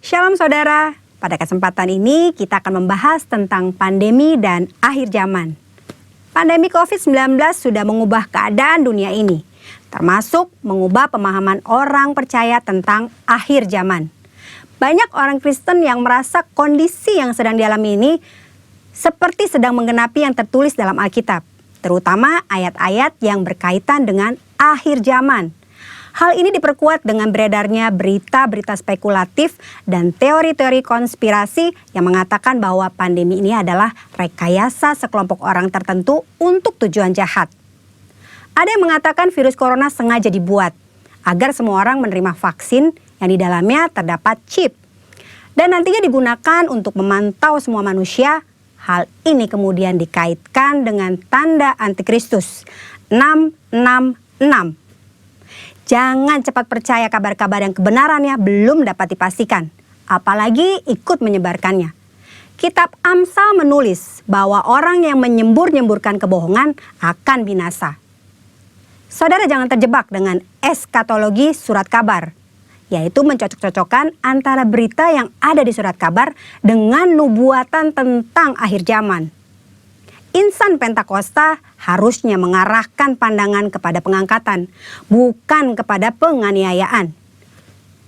Shalom saudara, pada kesempatan ini kita akan membahas tentang pandemi dan akhir zaman. Pandemi COVID-19 sudah mengubah keadaan dunia ini, termasuk mengubah pemahaman orang percaya tentang akhir zaman. Banyak orang Kristen yang merasa kondisi yang sedang dialami ini seperti sedang menggenapi yang tertulis dalam Alkitab, terutama ayat-ayat yang berkaitan dengan akhir zaman. Hal ini diperkuat dengan beredarnya berita-berita spekulatif dan teori-teori konspirasi yang mengatakan bahwa pandemi ini adalah rekayasa sekelompok orang tertentu untuk tujuan jahat. Ada yang mengatakan virus corona sengaja dibuat agar semua orang menerima vaksin yang di dalamnya terdapat chip dan nantinya digunakan untuk memantau semua manusia. Hal ini kemudian dikaitkan dengan tanda antikristus 666. Jangan cepat percaya kabar-kabar yang kebenarannya belum dapat dipastikan, apalagi ikut menyebarkannya. Kitab Amsal menulis bahwa orang yang menyembur-nyemburkan kebohongan akan binasa. Saudara jangan terjebak dengan eskatologi surat kabar, yaitu mencocok-cocokkan antara berita yang ada di surat kabar dengan nubuatan tentang akhir zaman. Insan Pentakosta harusnya mengarahkan pandangan kepada pengangkatan, bukan kepada penganiayaan.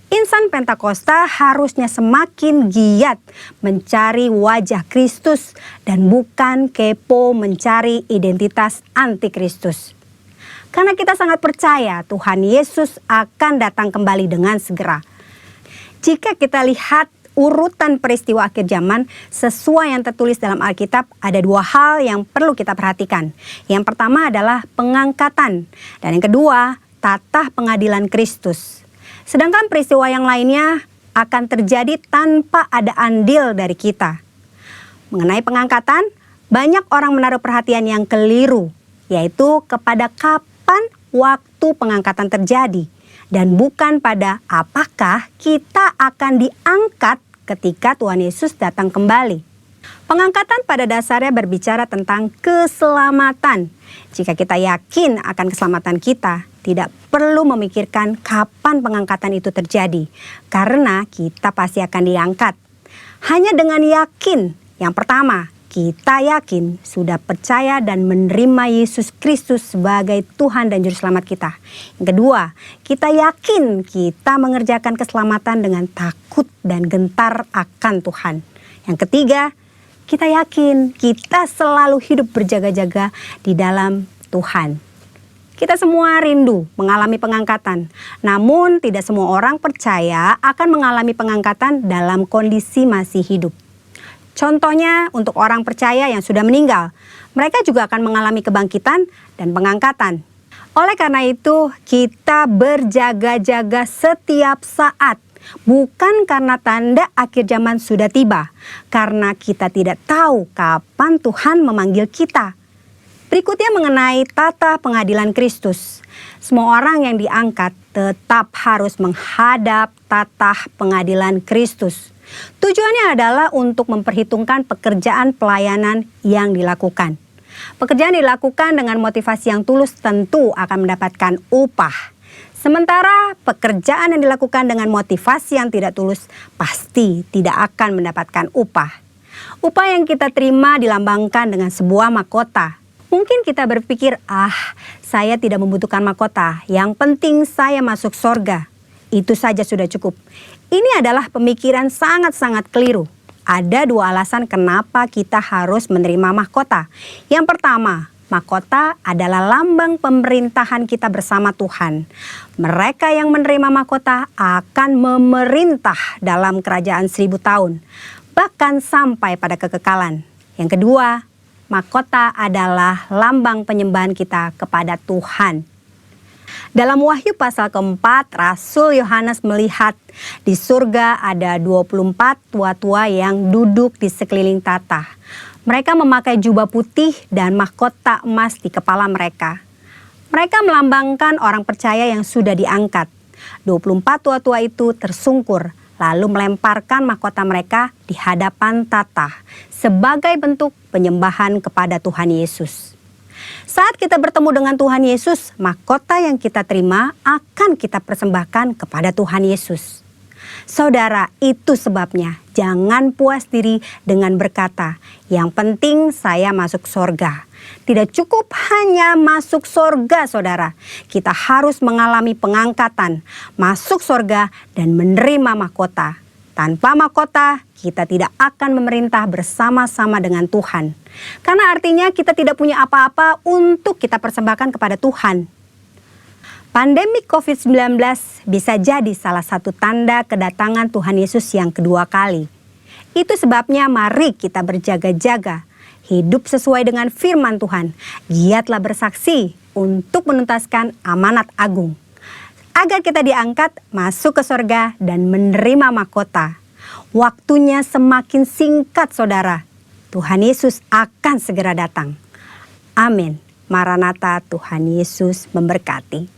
Insan Pentakosta harusnya semakin giat mencari wajah Kristus dan bukan kepo mencari identitas antikristus. Karena kita sangat percaya Tuhan Yesus akan datang kembali dengan segera. Jika kita lihat urutan peristiwa akhir zaman sesuai yang tertulis dalam Alkitab, ada dua hal yang perlu kita perhatikan. Yang pertama adalah pengangkatan dan yang kedua tatah pengadilan Kristus. Sedangkan peristiwa yang lainnya akan terjadi tanpa ada andil dari kita. Mengenai pengangkatan, banyak orang menaruh perhatian yang keliru, yaitu kepada kapan waktu pengangkatan terjadi dan bukan pada apakah kita akan diangkat ketika Tuhan Yesus datang kembali. Pengangkatan pada dasarnya berbicara tentang keselamatan. Jika kita yakin akan keselamatan kita, tidak perlu memikirkan kapan pengangkatan itu terjadi, karena kita pasti akan diangkat. Hanya dengan yakin, yang pertama, kita yakin sudah percaya dan menerima Yesus Kristus sebagai Tuhan dan Juru Selamat kita. Yang kedua, kita yakin kita mengerjakan keselamatan dengan takut dan gentar akan Tuhan. Yang ketiga, kita yakin kita selalu hidup berjaga-jaga di dalam Tuhan. Kita semua rindu mengalami pengangkatan, namun tidak semua orang percaya akan mengalami pengangkatan dalam kondisi masih hidup. Contohnya untuk orang percaya yang sudah meninggal, mereka juga akan mengalami kebangkitan dan pengangkatan. Oleh karena itu, kita berjaga-jaga setiap saat, bukan karena tanda akhir zaman sudah tiba, karena kita tidak tahu kapan Tuhan memanggil kita. Berikutnya mengenai tata pengadilan Kristus. Semua orang yang diangkat tetap harus menghadap tata pengadilan Kristus. Tujuannya adalah untuk memperhitungkan pekerjaan pelayanan yang dilakukan. Pekerjaan dilakukan dengan motivasi yang tulus tentu akan mendapatkan upah. Sementara pekerjaan yang dilakukan dengan motivasi yang tidak tulus pasti tidak akan mendapatkan upah. Upah yang kita terima dilambangkan dengan sebuah mahkota. Mungkin kita berpikir, saya tidak membutuhkan mahkota, yang penting saya masuk sorga. Itu saja sudah cukup. Ini adalah pemikiran sangat-sangat keliru. Ada dua alasan kenapa kita harus menerima mahkota. Yang pertama, mahkota adalah lambang pemerintahan kita bersama Tuhan. Mereka yang menerima mahkota akan memerintah dalam kerajaan 1000 tahun, bahkan sampai pada kekekalan. Yang kedua, mahkota adalah lambang penyembahan kita kepada Tuhan. Dalam Wahyu pasal keempat, Rasul Yohanes melihat di surga ada 24 tua-tua yang duduk di sekeliling tahta. Mereka memakai jubah putih dan mahkota emas di kepala mereka. Mereka melambangkan orang percaya yang sudah diangkat. 24 tua-tua itu tersungkur, lalu melemparkan mahkota mereka di hadapan tahta sebagai bentuk penyembahan kepada Tuhan Yesus. Saat kita bertemu dengan Tuhan Yesus, mahkota yang kita terima akan kita persembahkan kepada Tuhan Yesus. Saudara, itu sebabnya jangan puas diri dengan berkata, yang penting saya masuk sorga. Tidak cukup hanya masuk sorga, saudara. Kita harus mengalami pengangkatan, masuk sorga, dan menerima mahkota. Tanpa mahkota, kita tidak akan memerintah bersama-sama dengan Tuhan. Karena artinya kita tidak punya apa-apa untuk kita persembahkan kepada Tuhan. Pandemi COVID-19 bisa jadi salah satu tanda kedatangan Tuhan Yesus yang kedua kali. Itu sebabnya mari kita berjaga-jaga, hidup sesuai dengan firman Tuhan, giatlah bersaksi untuk menuntaskan amanat agung, agar kita diangkat masuk ke sorga dan menerima mahkota. Waktunya semakin singkat, saudara. Tuhan Yesus akan segera datang. Amin. Maranatha, Tuhan Yesus memberkati.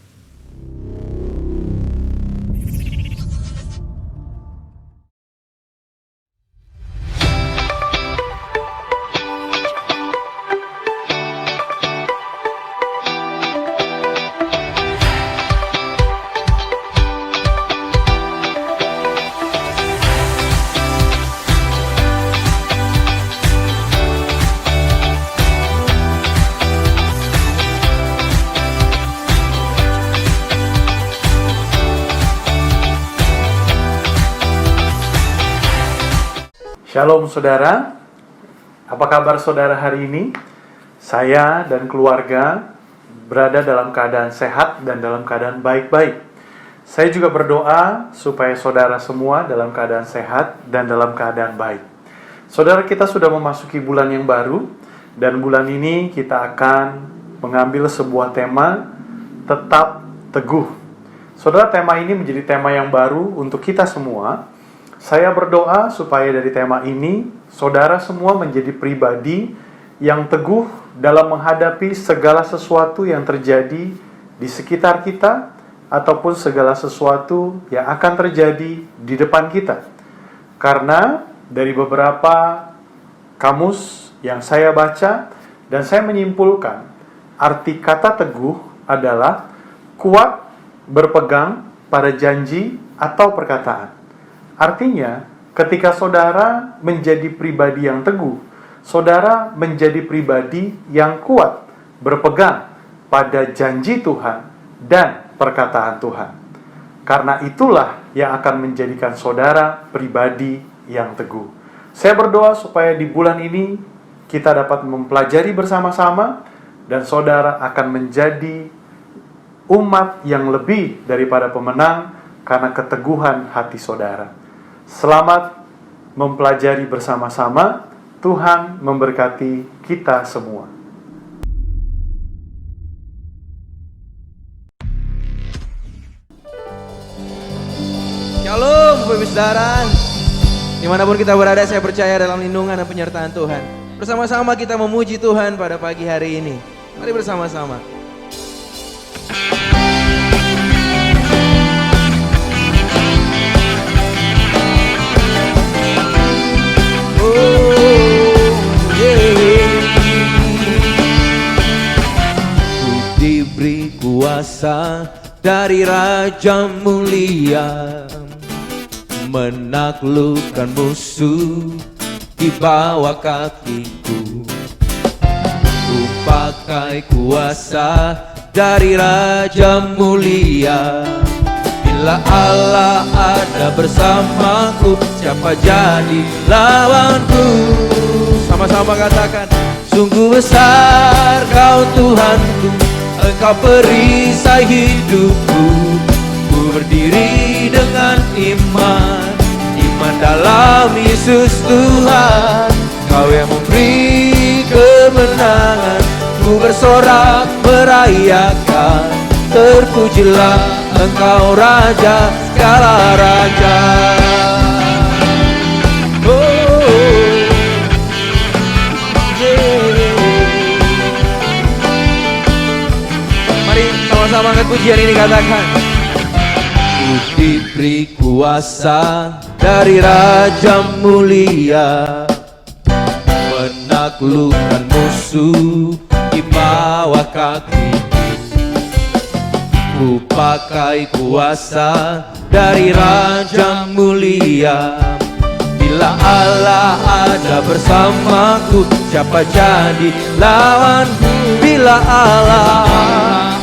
Shalom saudara, apa kabar saudara hari ini? Saya dan keluarga berada dalam keadaan sehat dan dalam keadaan baik-baik. Saya juga berdoa supaya saudara semua dalam keadaan sehat dan dalam keadaan baik. Saudara, kita sudah memasuki bulan yang baru, dan bulan ini kita akan mengambil sebuah tema, tetap teguh. Saudara, tema ini menjadi tema yang baru untuk kita semua. Saya berdoa supaya dari tema ini, saudara semua menjadi pribadi yang teguh dalam menghadapi segala sesuatu yang terjadi di sekitar kita, ataupun segala sesuatu yang akan terjadi di depan kita. Karena dari beberapa kamus yang saya baca, dan saya menyimpulkan, arti kata teguh adalah kuat berpegang pada janji atau perkataan. Artinya, ketika saudara menjadi pribadi yang teguh, saudara menjadi pribadi yang kuat, berpegang pada janji Tuhan dan perkataan Tuhan. Karena itulah yang akan menjadikan saudara pribadi yang teguh. Saya berdoa supaya di bulan ini kita dapat mempelajari bersama-sama, dan saudara akan menjadi umat yang lebih daripada pemenang karena keteguhan hati saudara. Selamat mempelajari bersama-sama. Tuhan memberkati kita semua. Shalom Bapak Saudara. Dimanapun kita berada, saya percaya dalam lindungan dan penyertaan Tuhan. Bersama-sama kita memuji Tuhan pada pagi hari ini. Mari bersama-sama. Diberi kuasa dari Raja Mulia, menaklukkan musuh di bawah kakiku. Ku pakai kuasa dari Raja Mulia. Bila Allah ada bersamaku, siapa jadi lawanku? Sama-sama katakan, sungguh besar Kau Tuhanku, Engkau perisai hidupku. Ku berdiri dengan iman, iman dalam Yesus Tuhan. Kau yang memberi kemenangan, ku bersorak merayakan. Terpujilah Engkau Raja segala raja. Mari sama-sama angkat pujian ini, katakan. Ku diberi kuasa dari Raja Mulia, menaklukkan musuh di bawah kaki. Ku pakai kuasa dari Raja mulia. Bila Allah ada bersamaku, siapa jadi lawanku? Bila Allah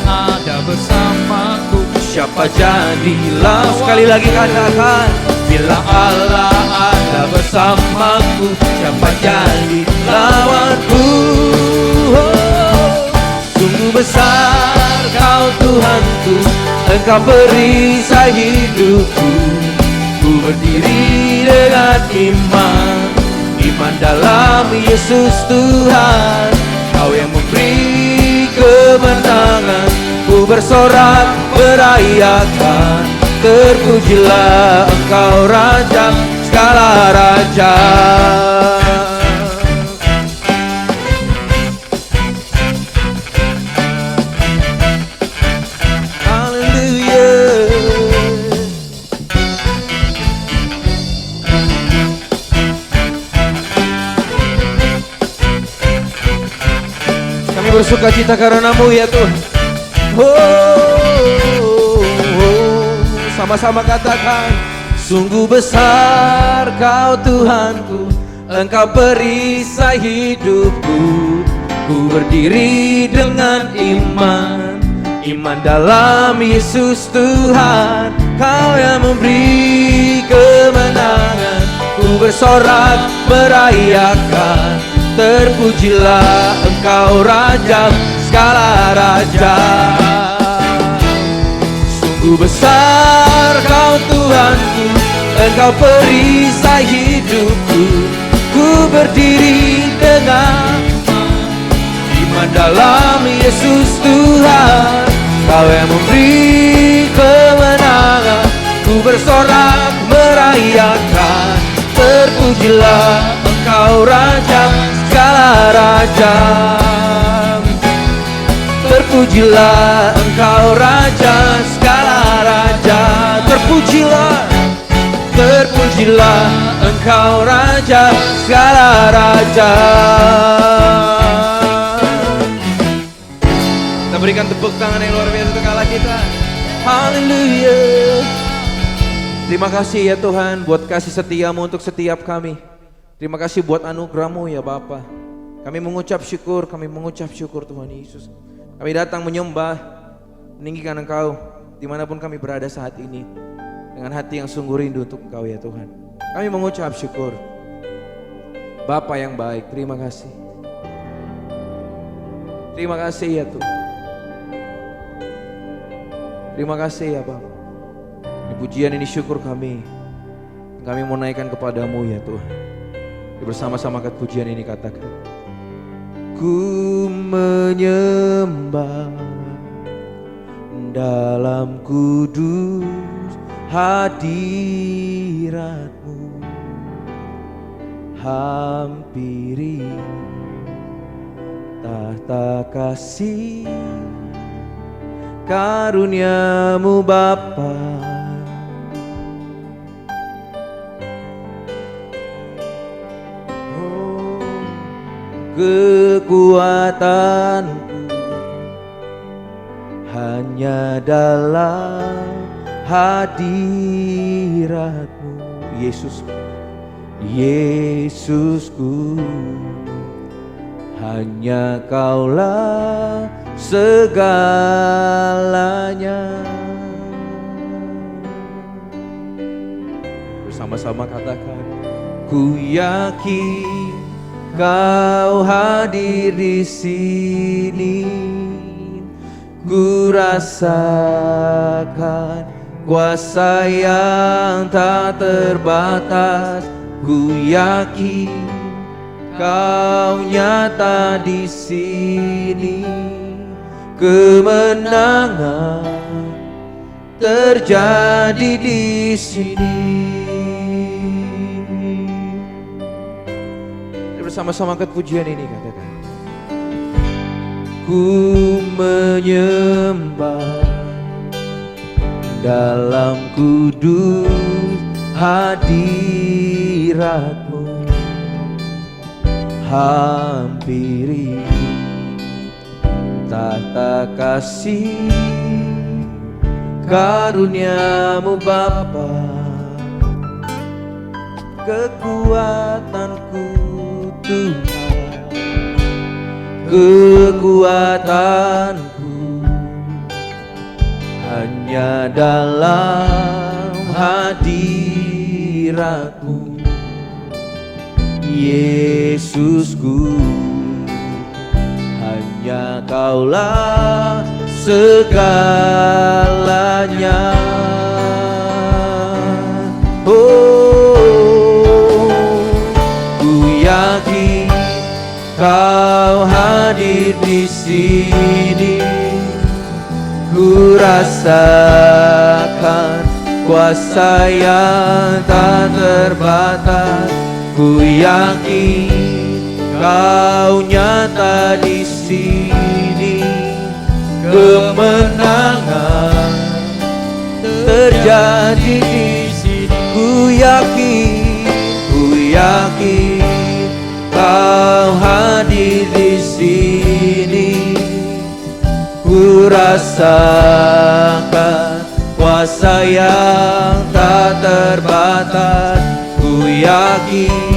ada bersamaku, siapa jadi lawan? Sekali lagi katakan, bila Allah ada bersamaku, siapa jadi lawanku? Sungguh besar Kau Tuhanku, Engkau perisai hidupku. Ku berdiri dengan iman dalam Yesus Tuhan. Kau yang memberi kemenangan, ku bersorak merayakan. Terpujilah Engkau Raja segala raja. Bersuka cita karena-Mu ya Tuhan. Sama-sama katakan, sungguh besar Kau Tuhanku, Engkau perisai hidupku. Ku berdiri dengan iman dalam Yesus Tuhan. Kau yang memberi kemenangan, ku bersorak merayakan. Terpujilah Engkau Raja segala raja. Sungguh besar Kau Tuhanku, Engkau perisai hidupku. Ku berdiri dengan iman dalam Yesus Tuhan. Kau yang memberi kemenangan, ku bersorak merayakan. Terpujilah Engkau Raja segala raja. Terpujilah Engkau Raja segala raja. Terpujilah Engkau Raja segala raja. Kita berikan tepuk tangan yang luar biasa untuk Allah kita. Haleluya. Terima kasih ya Tuhan buat kasih setiamu untuk setiap kami. Terima kasih buat anugerah-Mu ya Bapa. Kami mengucap syukur Tuhan Yesus. Kami datang menyembah, meninggikan Engkau dimanapun kami berada saat ini. Dengan hati yang sungguh rindu untuk Engkau ya Tuhan. Kami mengucap syukur. Bapa yang baik, terima kasih. Terima kasih ya Tuhan. Terima kasih ya Bapa. Ini pujian, ini syukur kami mau naikkan kepadamu ya Tuhan. Bersama-sama kat pujian ini katakan, ku menyembah dalam kudus hadirat-Mu. Hampiri tahta kasih karunia-Mu Bapa. Kekuatanku hanya dalam hadirat-Mu, Yesusku, Yesusku. Hanya Kaulah segalanya. Bersama-sama katakan, ku yakin Kau hadir di sini. Ku rasakan kuasa yang tak terbatas. Ku yakin Kau nyata di sini. Kemenangan terjadi di sini. Bersama-sama kat pujian ini katakan, ku menyembah dalam kudus hadirat-Mu. Hampiri tahta kasih karunia-Mu Bapa. kekuatanku Tuhan, kekuatanku hanya dalam hadiratmu, Yesusku. Hanya Kaulah segalanya. Oh, ku yakin Kau hadir di sini. Ku rasakan kuasa yang tak terbatas. Ku yakin Kau nyata di sini. Kemenangan terjadi di sini. Ku yakin Kau hadir di sini. Ku rasakan kuasa yang tak terbatas. Ku yakin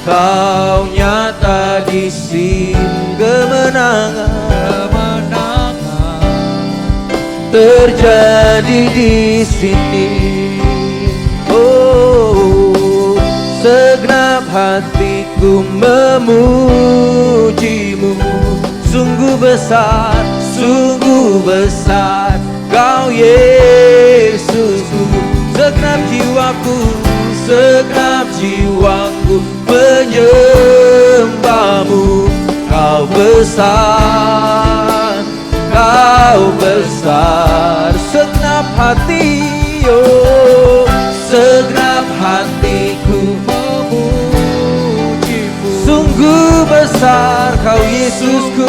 Kau nyata di sini. Kemenangan terjadi di sini. Oh, segenap hatiku memuji-Mu. Sungguh besar Kau Yesusku. Segenap jiwaku menyembah-Mu. Kau besar segenap hati, oh, segenap hatiku memuji-Mu. Sungguh besar Kau Yesusku,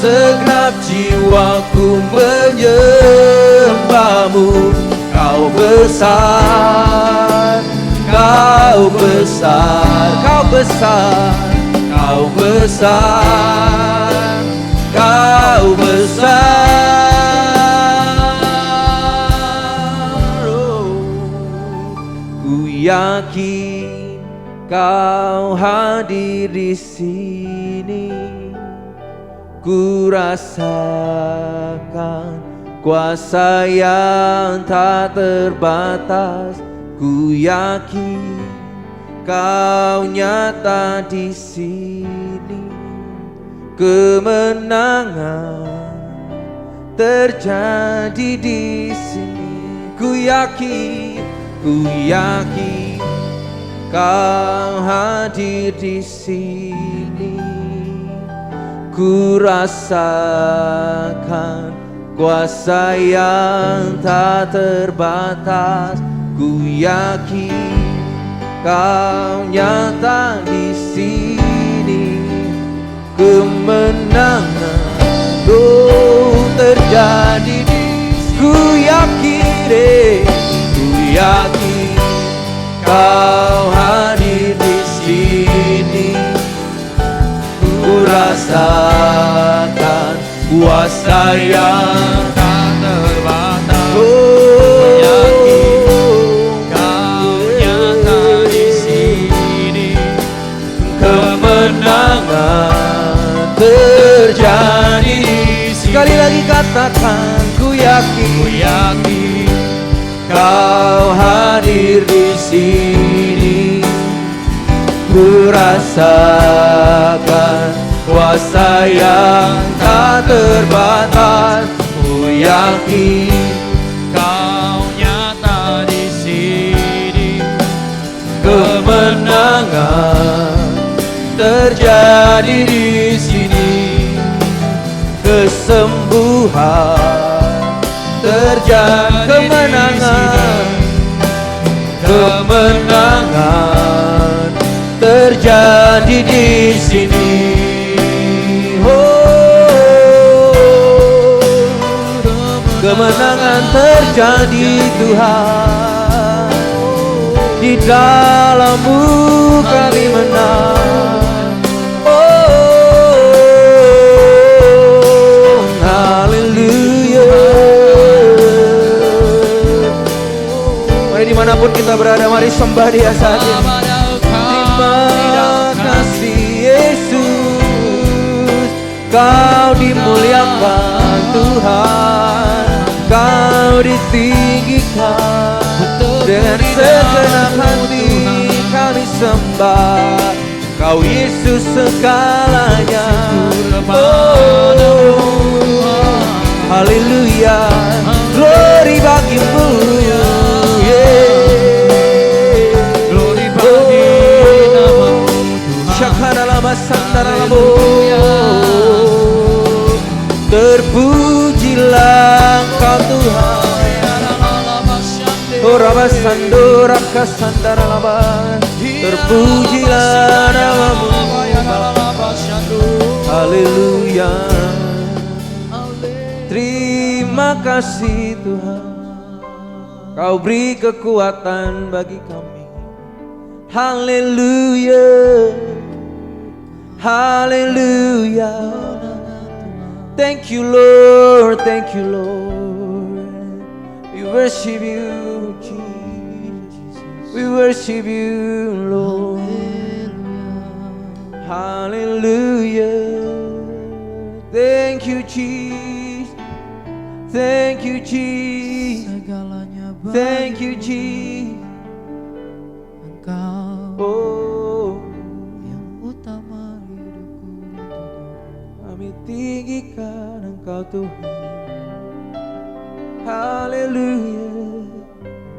segenap jiwaku menyembah-Mu. Kau besar, Kau besar, Kau besar, Kau besar, Kau besar. Oh, ku yakin Kau hadir di sini. Ku rasakan kuasa yang tak terbatas. Ku yakin Kau nyata di sini. Kemenangan terjadi di sini. Ku yakin Kau hadir di sini. Ku rasakan kuasa yang tak terbatas. Ku yakin Kau nyata di sini. Kemenangan terjadi di sini. Ku yakin Kau hadir di sini. Ku rasakan kuasa yang tak terbatas. Ku yakin Kau nyata di sini. Kemenangan terjadi di sini. Sekali lagi katakan, ku yakin Kau hadir di sini. Ku rasakan kuasa yang tak terbatas. Ku yakin Kau nyata di sini. Kemenangan terjadi di sini. Kesembuhan terjadi. Kemenangan terjadi di sini. Oh, kemenangan terjadi Tuhan. Di dalam-Mu kami menang. Oh, haleluya. mana berada, mari sembah Dia saat ini. Terima kasih Yesus, Kau dimuliakan Tuhan, Kau ditinggikan. Dengan segenap hati kami sembah Kau Yesus segalanya. Oh, haleluya, glory bagimu, Glory bagi namamu Tuhan. Syakana lama santara lamo. Terpujilah Engkau Tuhan. Oh Rabasando Rakasandara lama. Terpujilah namamu. Haleluya. Terima kasih Tuhan, Kau beri kekuatan bagi kami. Haleluya, haleluya. Thank you Lord, thank you Lord. We worship you Jesus, we worship you Lord. Hallelujah. Thank you Jesus, thank you Jesus, thank you Jesus. Engkau Oh, yang utama hidupku. kami tinggikan Engkau Tuhan. Hallelujah.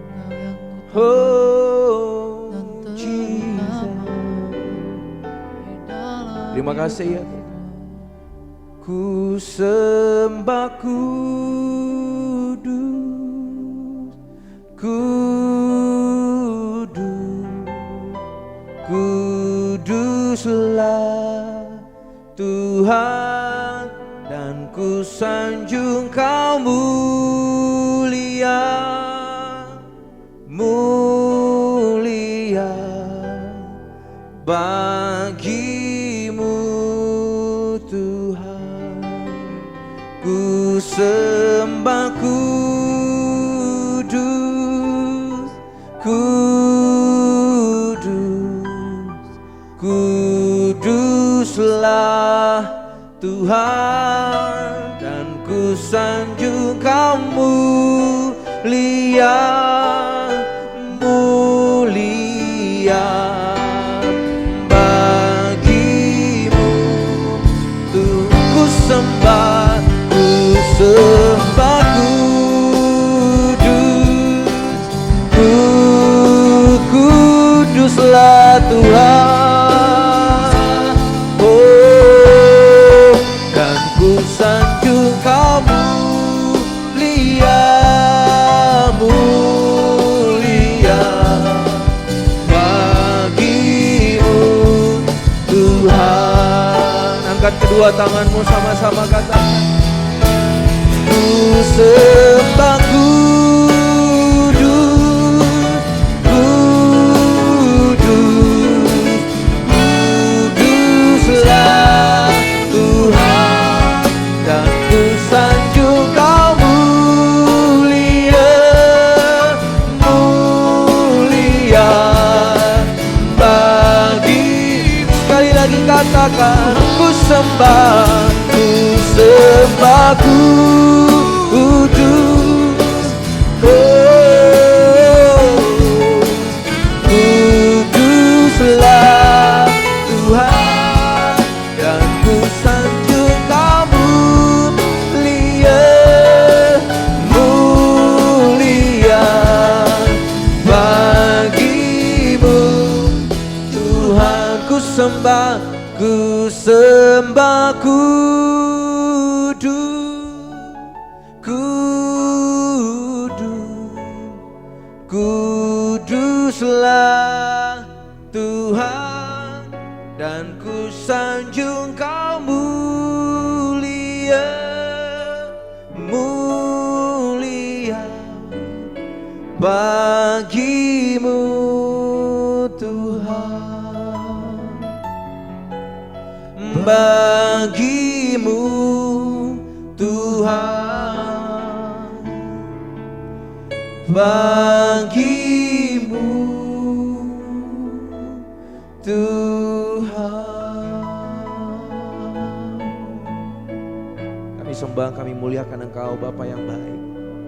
Engkau yang utama Oh dan Jesus. di dalam Terima kasih ya Tuhan. hidupku. Ku sembah kudus, kudus, kuduslah Tuhan, dan ku sanjung Kau mulia, mulia bagimu Tuhan. Ku sembah kudus, kudus, kuduslah Tuhan, dan ku sanjung Kau mulia, mulia bagimu Tuhan. Ku sembah, sembah kudus, kuduslah Tuhan. Oh, dan ku sanjung Kau mulia, mulia bagimu Tuhan. Angkat kedua tanganmu, sama-sama katakan. Ku sembah kudus, kudus, kuduslah Tuhan, dan ku sanjung Kau mulia, mulia bagi. Sekali lagi katakan, ku sembah kudus, kuduslah Tuhan, dan ku sanjung Kau mulia, mulia bagimu Tuhan. Ku sembah kuduslah Tuhan, dan ku sanjung Kau mulia, mulia bagimu Tuhan, bagimu Tuhan, bagimu Tuhan. Kami sembah, kami muliakan Engkau Bapa yang baik,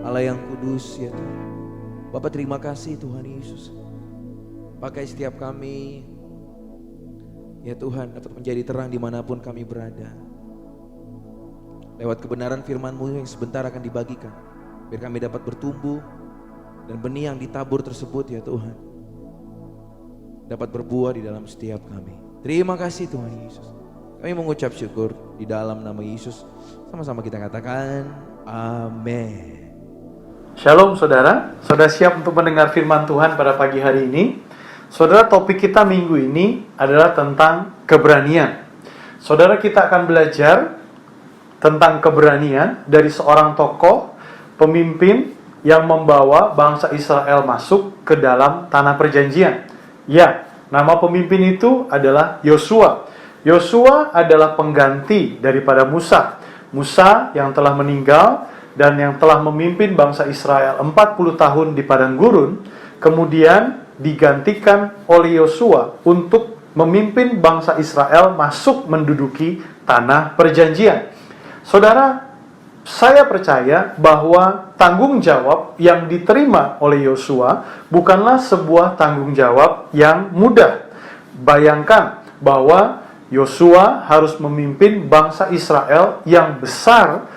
Allah yang kudus ya Tuhan. Bapa terima kasih Tuhan Yesus. Pakai setiap kami ya Tuhan dapat menjadi terang dimanapun kami berada. Lewat kebenaran firman-Mu yang sebentar akan dibagikan, biar kami dapat bertumbuh dan benih yang ditabur tersebut ya Tuhan dapat berbuah di dalam setiap kami. Terima kasih Tuhan Yesus. Kami mengucap syukur di dalam nama Yesus. Sama-sama kita katakan amin. Shalom saudara, saudara siap untuk mendengar firman Tuhan pada pagi hari ini? Saudara, topik kita minggu ini adalah tentang keberanian. Saudara, kita akan belajar tentang keberanian dari seorang tokoh, pemimpin yang membawa bangsa Israel masuk ke dalam tanah perjanjian. Ya, nama pemimpin itu adalah Yosua. Yosua adalah pengganti daripada Musa. Musa yang telah meninggal dan yang telah memimpin bangsa Israel 40 tahun di padang gurun, kemudian digantikan oleh Yosua untuk memimpin bangsa Israel masuk menduduki tanah perjanjian. Saudara, saya percaya bahwa tanggung jawab yang diterima oleh Yosua bukanlah sebuah tanggung jawab yang mudah. Bayangkan bahwa Yosua harus memimpin bangsa Israel yang besar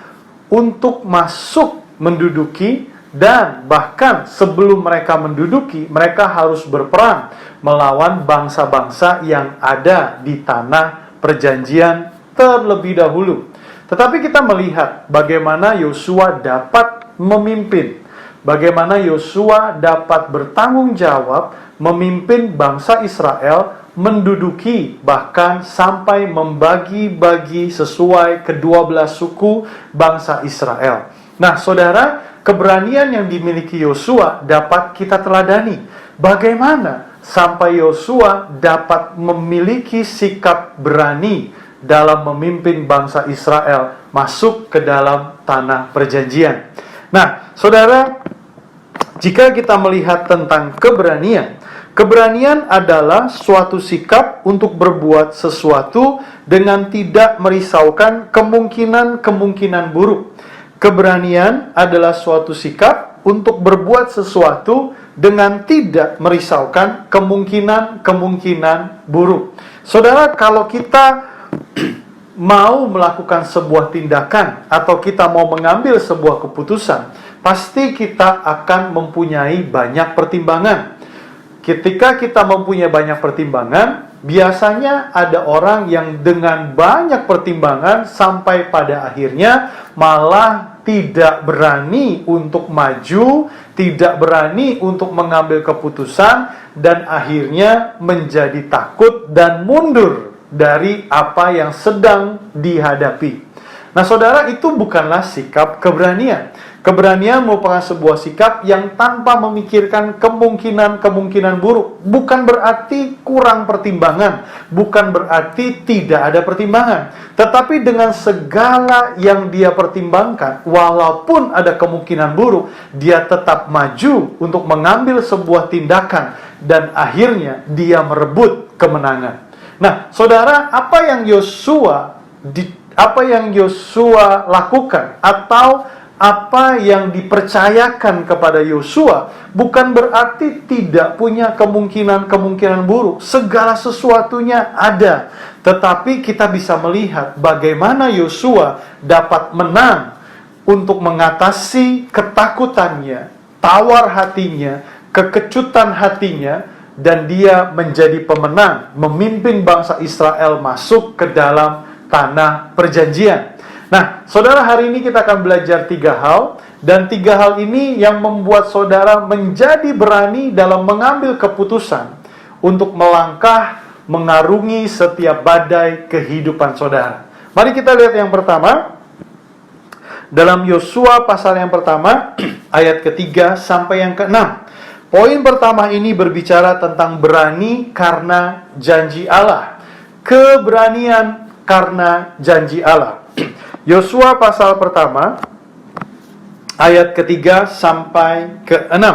untuk masuk menduduki, dan bahkan sebelum mereka menduduki, mereka harus berperang melawan bangsa-bangsa yang ada di tanah perjanjian terlebih dahulu. Tetapi kita melihat bagaimana Yosua dapat memimpin, bagaimana Yosua dapat bertanggung jawab memimpin bangsa Israel menduduki, bahkan sampai membagi-bagi sesuai ke-12 suku bangsa Israel. Nah, saudara, keberanian yang dimiliki Yosua dapat kita teladani. Bagaimana sampai Yosua dapat memiliki sikap berani dalam memimpin bangsa Israel masuk ke dalam tanah perjanjian. Nah, saudara, jika kita melihat tentang keberanian, keberanian adalah suatu sikap untuk berbuat sesuatu dengan tidak merisaukan kemungkinan-kemungkinan buruk. Keberanian adalah suatu sikap untuk berbuat sesuatu dengan tidak merisaukan kemungkinan-kemungkinan buruk. Saudara, kalau kita mau melakukan sebuah tindakan atau kita mau mengambil sebuah keputusan, pasti kita akan mempunyai banyak pertimbangan. Ketika kita mempunyai banyak pertimbangan, biasanya ada orang yang dengan banyak pertimbangan sampai pada akhirnya malah tidak berani untuk maju, tidak berani untuk mengambil keputusan, dan akhirnya menjadi takut dan mundur dari apa yang sedang dihadapi. Nah, saudara, itu bukanlah sikap keberanian. Keberanian merupakan sebuah sikap yang tanpa memikirkan kemungkinan-kemungkinan buruk. Bukan berarti kurang pertimbangan, bukan berarti tidak ada pertimbangan. Tetapi dengan segala yang dia pertimbangkan, walaupun ada kemungkinan buruk, dia tetap maju untuk mengambil sebuah tindakan, dan akhirnya dia merebut kemenangan. Nah, saudara, apa yang Yosua lakukan atau apa yang dipercayakan kepada Yosua bukan berarti tidak punya kemungkinan-kemungkinan buruk. Segala sesuatunya ada. Tetapi kita bisa melihat bagaimana Yosua dapat menang untuk mengatasi ketakutannya, tawar hatinya, kekecutan hatinya, dan dia menjadi pemenang, memimpin bangsa Israel masuk ke dalam tanah perjanjian. Nah, saudara, hari ini kita akan belajar 3 hal, dan 3 hal ini yang membuat saudara menjadi berani dalam mengambil keputusan untuk melangkah mengarungi setiap badai kehidupan saudara. Mari kita lihat yang pertama, dalam Yosua pasal yang pertama, ayat ke-3 sampai yang ke-6. Poin pertama ini berbicara tentang berani karena janji Allah. Keberanian karena janji Allah. Yosua pasal pertama, ayat ke-3 sampai ke-6.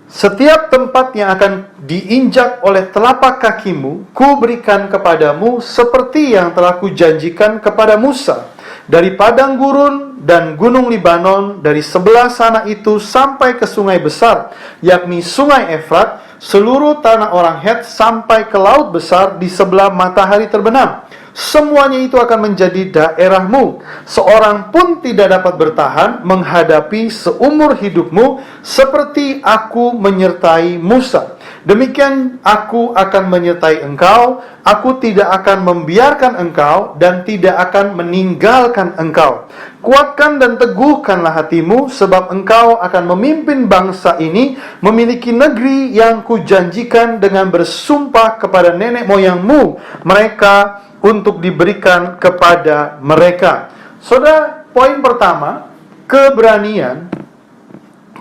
Setiap tempat yang akan diinjak oleh telapak kakimu, ku berikan kepadamu seperti yang telah kujanjikan kepada Musa. Dari padang gurun dan gunung Libanon, dari sebelah sana itu sampai ke sungai besar, yakni sungai Efrat, seluruh tanah orang Het sampai ke laut besar di sebelah matahari terbenam. Semuanya itu akan menjadi daerahmu. Seorang pun tidak dapat bertahan menghadapi seumur hidupmu, seperti aku menyertai Musa. Demikian aku akan menyertai engkau. Aku tidak akan membiarkan engkau dan tidak akan meninggalkan engkau. Kuatkan dan teguhkanlah hatimu, sebab engkau akan memimpin bangsa ini memiliki negeri yang kujanjikan dengan bersumpah kepada nenek moyangmu, mereka untuk diberikan kepada mereka. Saudara, poin pertama, keberanian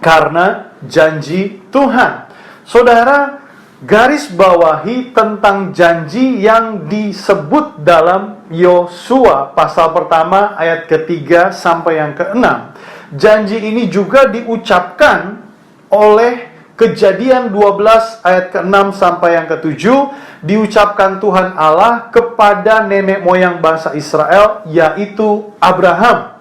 karena janji Tuhan. Saudara, garis bawahi tentang janji yang disebut dalam Yosua pasal pertama ayat ketiga sampai yang keenam. Janji ini juga diucapkan oleh Kejadian 12 ayat ke-6 sampai yang ke-7, diucapkan Tuhan Allah kepada nenek moyang bangsa Israel, yaitu Abraham.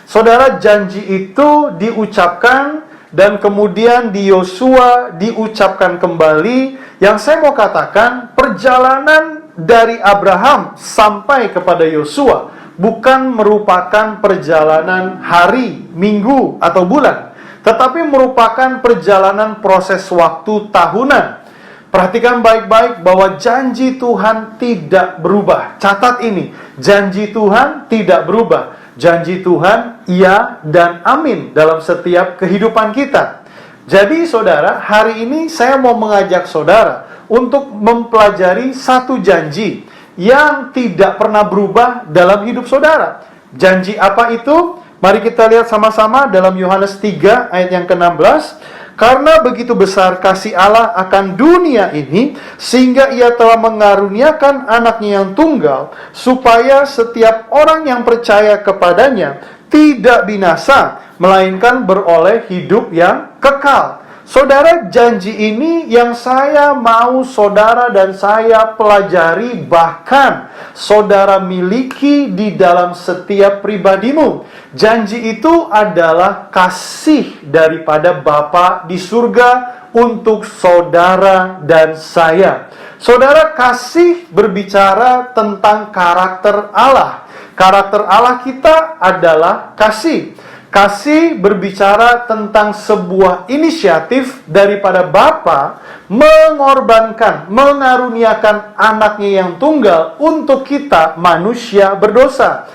Saudara, janji itu diucapkan dan kemudian di Yosua diucapkan kembali. Yang saya mau katakan, perjalanan dari Abraham sampai kepada Yosua bukan merupakan perjalanan hari, minggu, atau bulan, tetapi merupakan perjalanan proses waktu tahunan. Perhatikan baik-baik bahwa janji Tuhan tidak berubah. Catat ini, janji Tuhan tidak berubah. Janji Tuhan iya dan amin dalam setiap kehidupan kita. Jadi saudara, hari ini saya mau mengajak saudara untuk mempelajari satu janji yang tidak pernah berubah dalam hidup saudara. Janji apa itu? Mari kita lihat sama-sama dalam Yohanes 3 ayat yang ke-16. Karena begitu besar kasih Allah akan dunia ini, sehingga ia telah mengaruniakan anaknya yang tunggal, supaya setiap orang yang percaya kepadanya tidak binasa, melainkan beroleh hidup yang kekal. Saudara, janji ini yang saya mau saudara dan saya pelajari, bahkan saudara miliki di dalam setiap pribadimu. Janji itu adalah kasih daripada Bapa di surga untuk saudara dan saya. Saudara, kasih berbicara tentang karakter Allah. Karakter Allah kita adalah kasih. Kasih berbicara tentang sebuah inisiatif daripada Bapa mengorbankan, mengaruniakan anaknya yang tunggal untuk kita manusia berdosa.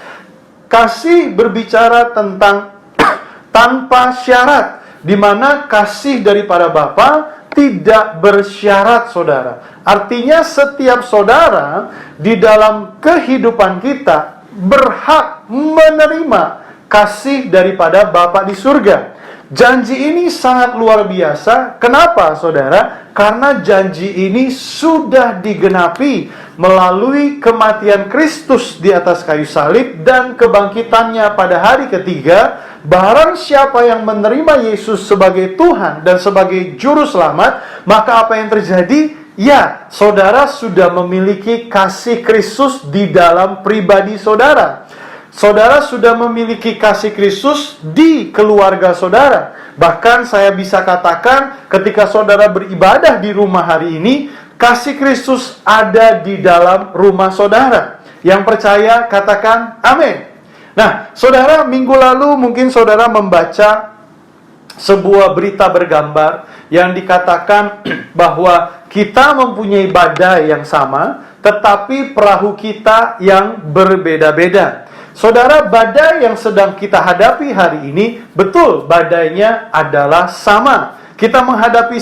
Kasih berbicara tentang tanpa syarat, di mana kasih daripada Bapa tidak bersyarat, saudara. Artinya setiap saudara di dalam kehidupan kita berhak menerima kasih daripada Bapa di surga. Janji ini sangat luar biasa. Kenapa, saudara? Karena janji ini sudah digenapi melalui kematian Kristus di atas kayu salib dan kebangkitannya pada hari ketiga. Barang siapa yang menerima Yesus sebagai Tuhan dan sebagai juru selamat, maka apa yang terjadi? Ya, saudara sudah memiliki kasih Kristus di dalam pribadi saudara. Saudara sudah memiliki kasih Kristus di keluarga saudara. Bahkan saya bisa katakan ketika saudara beribadah di rumah hari ini, kasih Kristus ada di dalam rumah saudara. Yang percaya katakan amin. Nah, saudara, minggu lalu mungkin saudara membaca sebuah berita bergambar yang dikatakan bahwa kita mempunyai badai yang sama, tetapi perahu kita yang berbeda-beda. Saudara, badai yang sedang kita hadapi hari ini, betul badainya adalah sama. Kita menghadapi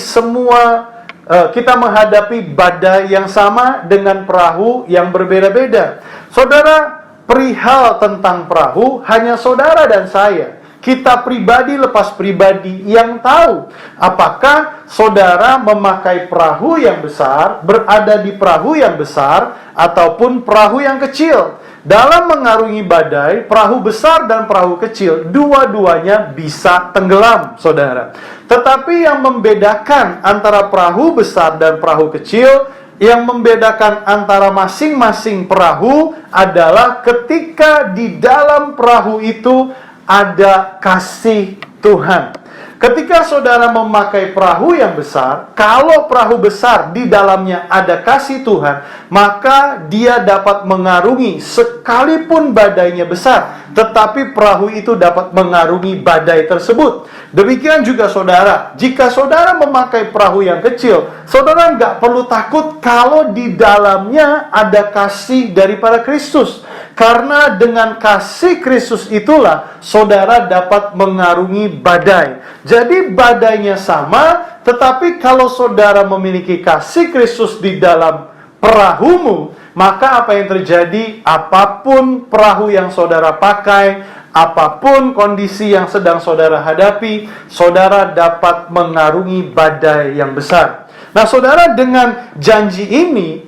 badai yang sama dengan perahu yang berbeda-beda. Saudara, perihal tentang perahu, hanya saudara dan saya, kita pribadi lepas pribadi yang tahu apakah saudara memakai perahu yang besar, berada di perahu yang besar, ataupun perahu yang kecil. Dalam mengarungi badai, perahu besar dan perahu kecil, dua-duanya bisa tenggelam, saudara. Tetapi yang membedakan antara perahu besar dan perahu kecil, yang membedakan antara masing-masing perahu adalah ketika di dalam perahu itu ada kasih Tuhan. Ketika saudara memakai perahu yang besar, kalau perahu besar di dalamnya ada kasih Tuhan, maka dia dapat mengarungi sekalipun badainya besar, tetapi perahu itu dapat mengarungi badai tersebut. Demikian juga saudara, jika saudara memakai perahu yang kecil, saudara nggak perlu takut kalau di dalamnya ada kasih daripada Kristus. Karena dengan kasih Kristus itulah saudara dapat mengarungi badai. Jadi badainya sama, tetapi kalau saudara memiliki kasih Kristus di dalam perahumu, maka apa yang terjadi? Apapun perahu yang saudara pakai, apapun kondisi yang sedang saudara hadapi, saudara dapat mengarungi badai yang besar. Nah, saudara, dengan janji ini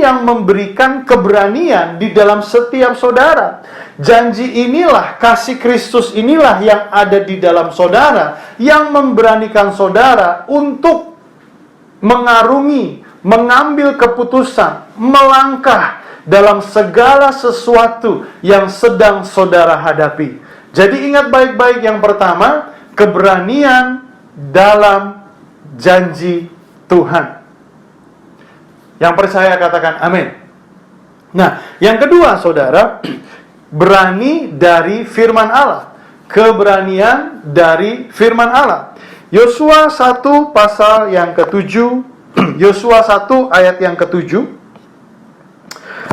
yang memberikan keberanian di dalam setiap saudara. Janji inilah, kasih Kristus inilah yang ada di dalam saudara, yang memberanikan saudara untuk mengarungi, mengambil keputusan, melangkah dalam segala sesuatu yang sedang saudara hadapi. Jadi ingat baik-baik, yang pertama, keberanian dalam janji Tuhan. Yang percaya katakan amin. Nah, yang kedua saudara, berani dari firman Allah. Keberanian dari firman Allah. Yosua 1 pasal yang ke-7, Yosua 1 ayat yang ke-7.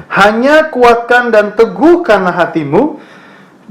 Hanya kuatkan dan teguhkanlah hatimu,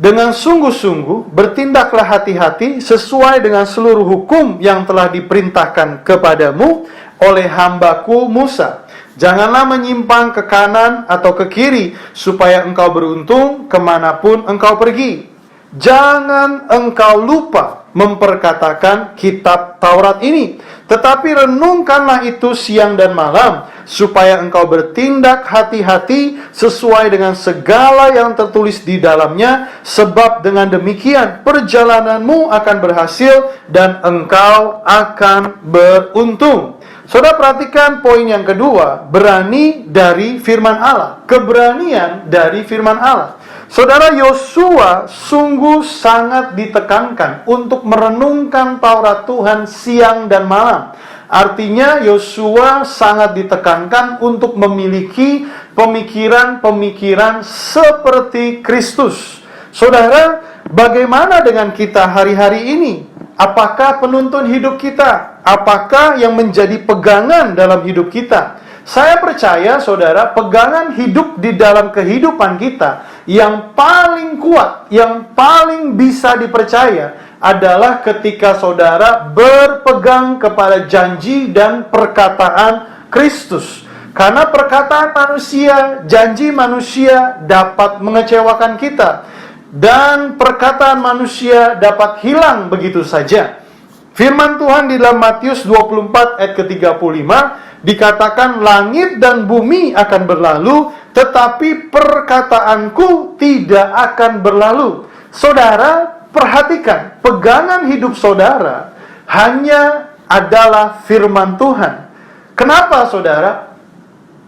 dengan sungguh-sungguh bertindaklah hati-hati sesuai dengan seluruh hukum yang telah diperintahkan kepadamu oleh hambaku Musa. Janganlah menyimpang ke kanan atau ke kiri, supaya engkau beruntung kemanapun engkau pergi. Jangan engkau lupa memperkatakan kitab Taurat ini, tetapi renungkanlah itu siang dan malam, supaya engkau bertindak hati-hati sesuai dengan segala yang tertulis di dalamnya, sebab dengan demikian perjalananmu akan berhasil dan engkau akan beruntung. Saudara, perhatikan poin yang kedua, berani dari firman Allah. Keberanian dari firman Allah. Saudara, Yosua sungguh sangat ditekankan untuk merenungkan Taurat Tuhan siang dan malam. Artinya Yosua sangat ditekankan untuk memiliki pemikiran-pemikiran seperti Kristus. Saudara, bagaimana dengan kita hari-hari ini? Apakah penuntun hidup kita? Apakah yang menjadi pegangan dalam hidup kita? Saya percaya, saudara, pegangan hidup di dalam kehidupan kita yang paling kuat, yang paling bisa dipercaya adalah ketika saudara berpegang kepada janji dan perkataan Kristus. Karena perkataan manusia, janji manusia dapat mengecewakan kita. Dan perkataan manusia dapat hilang begitu saja. Firman Tuhan di dalam Matius 24 ayat ke-35 dikatakan, langit dan bumi akan berlalu, tetapi perkataanku tidak akan berlalu. Saudara, perhatikan, pegangan hidup saudara hanya adalah firman Tuhan. Kenapa, saudara?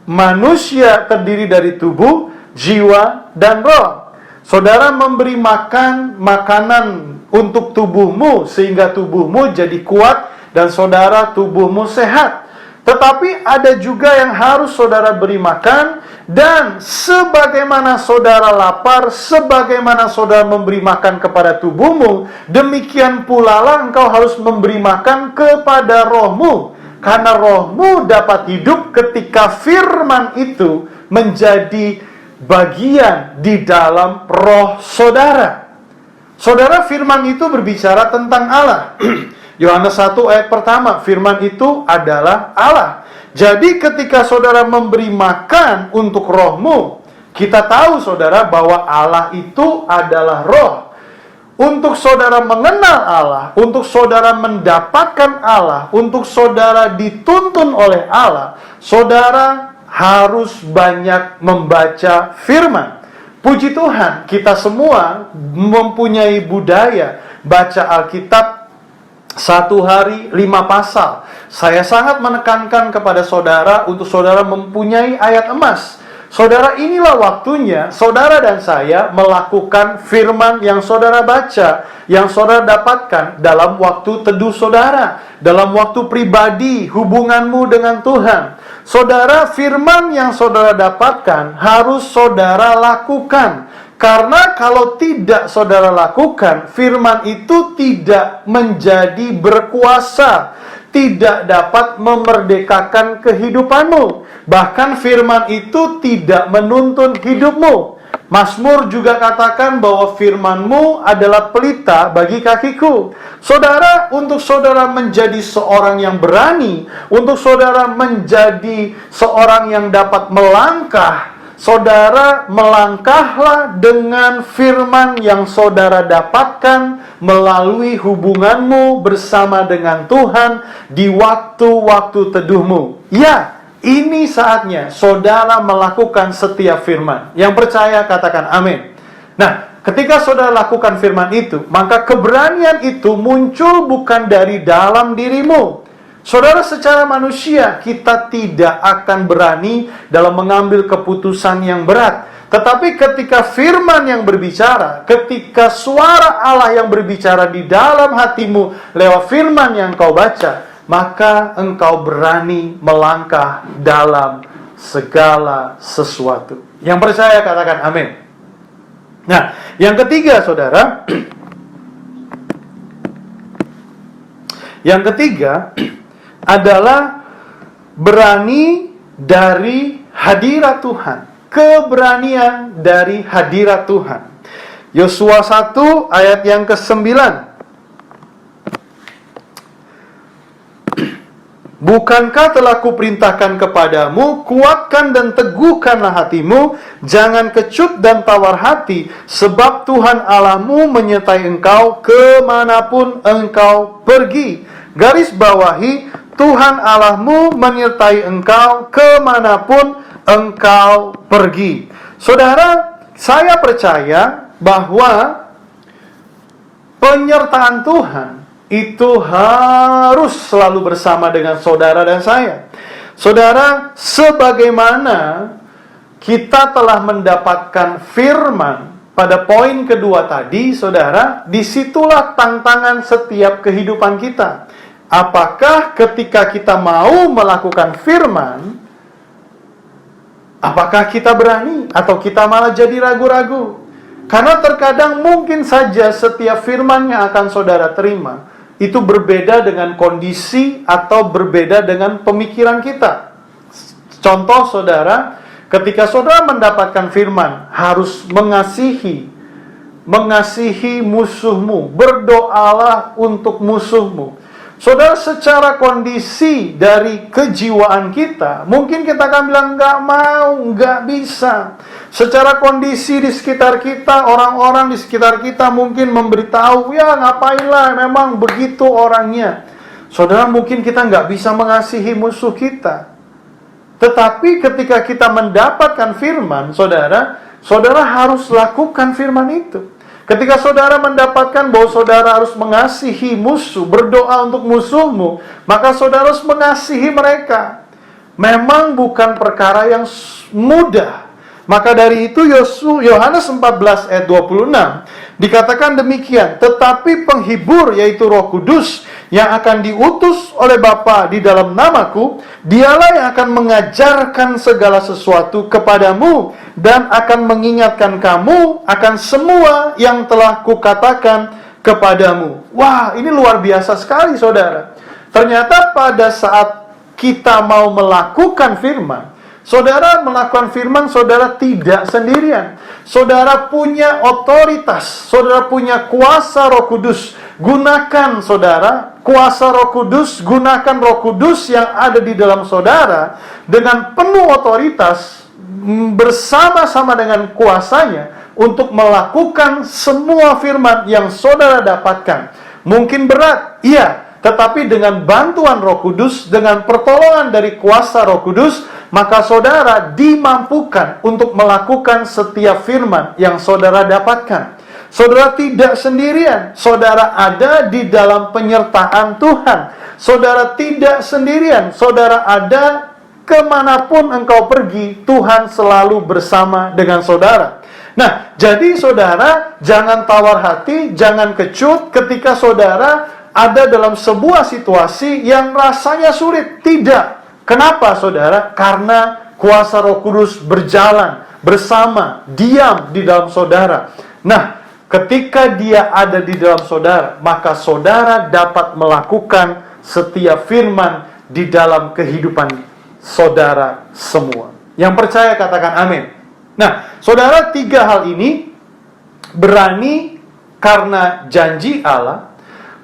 Manusia terdiri dari tubuh, jiwa, dan roh. Saudara memberi makan makanan untuk tubuhmu sehingga tubuhmu jadi kuat dan saudara tubuhmu sehat. Tetapi ada juga yang harus saudara beri makan, dan sebagaimana saudara lapar, sebagaimana saudara memberi makan kepada tubuhmu, demikian pula lah engkau harus memberi makan kepada rohmu. Karena rohmu dapat hidup ketika firman itu menjadi bagian di dalam roh saudara. Saudara, firman itu berbicara tentang Allah. Yohanes 1 ayat pertama, firman itu adalah Allah. Jadi ketika saudara memberi makan untuk rohmu, kita tahu saudara bahwa Allah itu adalah roh. Untuk saudara mengenal Allah, untuk saudara mendapatkan Allah, untuk saudara dituntun oleh Allah, saudara harus banyak membaca firman. Puji Tuhan, kita semua mempunyai budaya baca Alkitab 1 hari 5 pasal. Saya sangat menekankan kepada saudara untuk saudara mempunyai ayat emas. Saudara, inilah waktunya saudara dan saya melakukan firman yang saudara baca, yang saudara dapatkan dalam waktu teduh saudara, dalam waktu pribadi hubunganmu dengan Tuhan. Saudara, firman yang saudara dapatkan harus saudara lakukan. Karena kalau tidak saudara lakukan, firman itu tidak menjadi berkuasa, tidak dapat memerdekakan kehidupanmu. Bahkan firman itu tidak menuntun hidupmu. Mazmur juga katakan bahwa firman-Mu adalah pelita bagi kakiku. Saudara, untuk saudara menjadi seorang yang berani, untuk saudara menjadi seorang yang dapat melangkah, saudara melangkahlah dengan firman yang saudara dapatkan melalui hubunganmu bersama dengan Tuhan di waktu-waktu teduhmu. Ya, ini saatnya saudara melakukan setiap firman. Yang percaya katakan amin. Nah, ketika saudara lakukan firman itu, maka keberanian itu muncul bukan dari dalam dirimu. Saudara, secara manusia kita tidak akan berani dalam mengambil keputusan yang berat. Tetapi ketika firman yang berbicara, ketika suara Allah yang berbicara di dalam hatimu lewat firman yang kau baca, maka engkau berani melangkah dalam segala sesuatu. Yang percaya katakan amin. Nah, yang ketiga saudara, yang ketiga adalah berani dari hadirat Tuhan. Keberanian dari hadirat Tuhan. Yosua 1 ayat yang ke-9. Bukankah telah kuperintahkan kepadamu, kuatkan dan teguhkanlah hatimu, jangan kecut dan tawar hati, sebab Tuhan Allahmu menyertai engkau kemanapun engkau pergi. Garis bawahi, Tuhan Allahmu menyertai engkau kemanapun engkau pergi. Saudara, saya percaya bahwa penyertaan Tuhan itu harus selalu bersama dengan saudara dan saya. Saudara, sebagaimana kita telah mendapatkan firman pada poin kedua tadi, saudara, disitulah tantangan setiap kehidupan kita. Apakah ketika kita mau melakukan firman, apakah kita berani atau kita malah jadi ragu-ragu? Karena terkadang mungkin saja setiap firman yang akan saudara terima itu berbeda dengan kondisi atau berbeda dengan pemikiran kita. Contoh saudara, ketika saudara mendapatkan firman, harus mengasihi musuhmu, berdoalah untuk musuhmu. Saudara, secara kondisi dari kejiwaan kita, mungkin kita akan bilang, nggak mau, nggak bisa. Secara kondisi di sekitar kita, orang-orang di sekitar kita mungkin memberitahu, ya ngapainlah, memang begitu orangnya. Saudara, mungkin kita nggak bisa mengasihi musuh kita. Tetapi ketika kita mendapatkan firman, saudara harus lakukan firman itu. Ketika saudara mendapatkan bahwa saudara harus mengasihi musuh, berdoa untuk musuhmu, maka saudara harus mengasihi mereka. Memang bukan perkara yang mudah. Maka dari itu Yohanes 14 ayat 26 dikatakan demikian, tetapi penghibur yaitu Roh Kudus yang akan diutus oleh Bapa di dalam namaku, dialah yang akan mengajarkan segala sesuatu kepadamu dan akan mengingatkan kamu akan semua yang telah kukatakan kepadamu. Wah, ini luar biasa sekali saudara. Ternyata pada saat kita mau melakukan firman, saudara melakukan firman, saudara tidak sendirian. Saudara punya otoritas, saudara punya kuasa Roh Kudus. Gunakan saudara kuasa Roh Kudus, gunakan Roh Kudus yang ada di dalam saudara dengan penuh otoritas bersama-sama dengan kuasanya untuk melakukan semua firman yang saudara dapatkan. Mungkin berat, iya, tetapi dengan bantuan Roh Kudus, dengan pertolongan dari kuasa Roh Kudus, maka saudara dimampukan untuk melakukan setiap firman yang saudara dapatkan. Saudara tidak sendirian, saudara ada di dalam penyertaan Tuhan. Saudara tidak sendirian, saudara ada kemanapun engkau pergi, Tuhan selalu bersama dengan saudara. Nah, jadi saudara jangan tawar hati, jangan kecut ketika saudara ada dalam sebuah situasi yang rasanya sulit. Tidak. Kenapa saudara? Karena kuasa Roh Kudus berjalan bersama, diam di dalam saudara. Nah, ketika dia ada di dalam saudara, maka saudara dapat melakukan setiap firman di dalam kehidupan saudara semua. Yang percaya katakan amin. Nah, saudara, 3 hal ini berani karena janji Allah,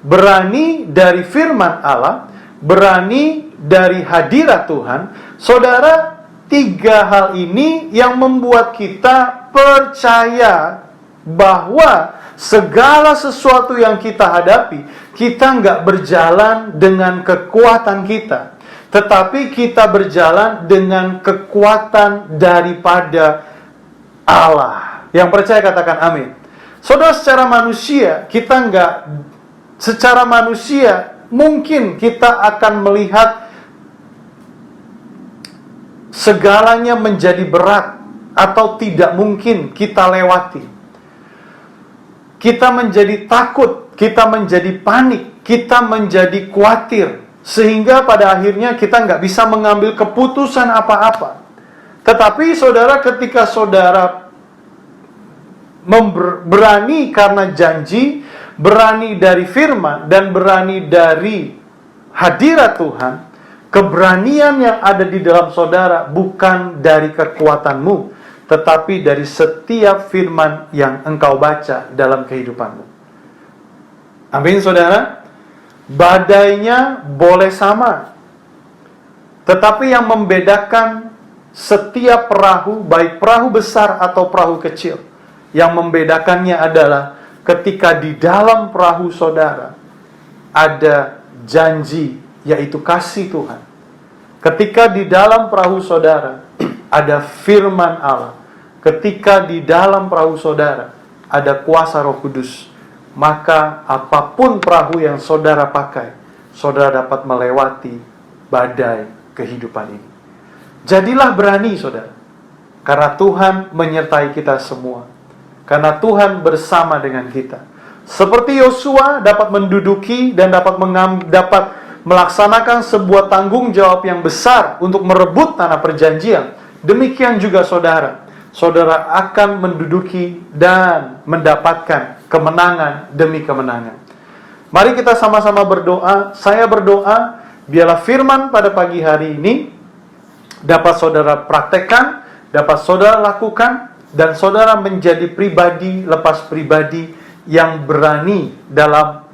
berani dari firman Allah, berani dari hadirat Tuhan. Saudara, 3 hal ini yang membuat kita percaya bahwa segala sesuatu yang kita hadapi, kita nggak berjalan dengan kekuatan kita, tetapi kita berjalan dengan kekuatan daripada Allah. Yang percaya katakan amin. Saudara, secara manusia mungkin kita akan melihat segalanya menjadi berat atau tidak mungkin kita lewati. Kita menjadi takut, kita menjadi panik, kita menjadi khawatir, sehingga pada akhirnya kita nggak bisa mengambil keputusan apa-apa. Tetapi saudara, ketika saudara berani karena janji, berani dari firman, dan berani dari hadirat Tuhan, keberanian yang ada di dalam saudara bukan dari kekuatanmu, tetapi dari setiap firman yang engkau baca dalam kehidupanmu. Amin, saudara. Badainya boleh sama, tetapi yang membedakan setiap perahu, baik perahu besar atau perahu kecil, yang membedakannya adalah ketika di dalam perahu saudara ada janji, yaitu kasih Tuhan. Ketika di dalam perahu saudara ada firman Allah, ketika di dalam perahu saudara ada kuasa Roh Kudus, maka apapun perahu yang saudara pakai, saudara dapat melewati badai kehidupan ini. Jadilah berani, saudara, karena Tuhan menyertai kita semua, karena Tuhan bersama dengan kita. Seperti Yosua dapat menduduki dan dapat melaksanakan sebuah tanggung jawab yang besar untuk merebut tanah perjanjian, demikian juga saudara akan menduduki dan mendapatkan kemenangan demi kemenangan. Mari kita sama-sama berdoa. Saya berdoa, biarlah firman pada pagi hari ini dapat saudara praktekkan, dapat saudara lakukan, dan saudara menjadi pribadi lepas pribadi yang berani dalam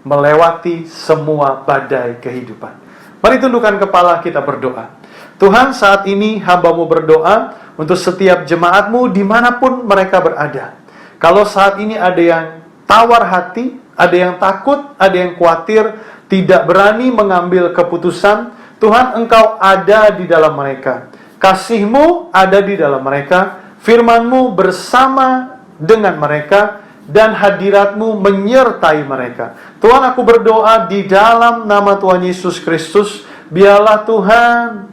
melewati semua badai kehidupan. Mari tundukkan kepala, kita berdoa. Tuhan, saat ini hamba-Mu berdoa untuk setiap jemaat-Mu dimanapun mereka berada. Kalau saat ini ada yang tawar hati, ada yang takut, ada yang khawatir, tidak berani mengambil keputusan, Tuhan, Engkau ada di dalam mereka. Kasih-Mu ada di dalam mereka, firman-Mu bersama dengan mereka, dan hadirat-Mu menyertai mereka. Tuhan, aku berdoa di dalam nama Tuhan Yesus Kristus, biarlah Tuhan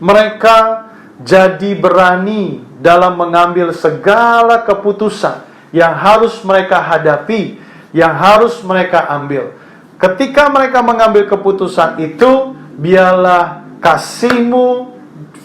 mereka jadi berani dalam mengambil segala keputusan yang harus mereka hadapi, yang harus mereka ambil. Ketika mereka mengambil keputusan itu, biarlah kasih-Mu,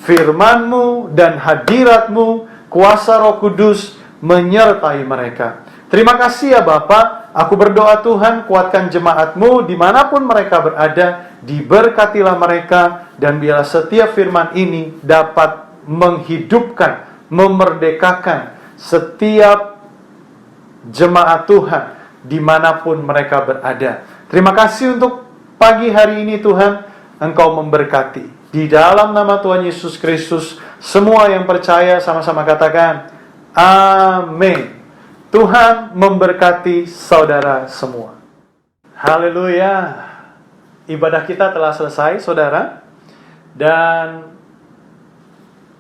firman-Mu, dan hadirat-Mu, kuasa Roh Kudus menyertai mereka. Terima kasih ya Bapa. Aku berdoa Tuhan, kuatkan jemaat-Mu dimanapun mereka berada, diberkatilah mereka, dan biarlah setiap firman ini dapat menghidupkan, memerdekakan setiap jemaat Tuhan dimanapun mereka berada. Terima kasih untuk pagi hari ini Tuhan, Engkau memberkati. Di dalam nama Tuhan Yesus Kristus, semua yang percaya sama-sama katakan, amin. Tuhan memberkati saudara semua. Haleluya. Ibadah kita telah selesai, saudara. Dan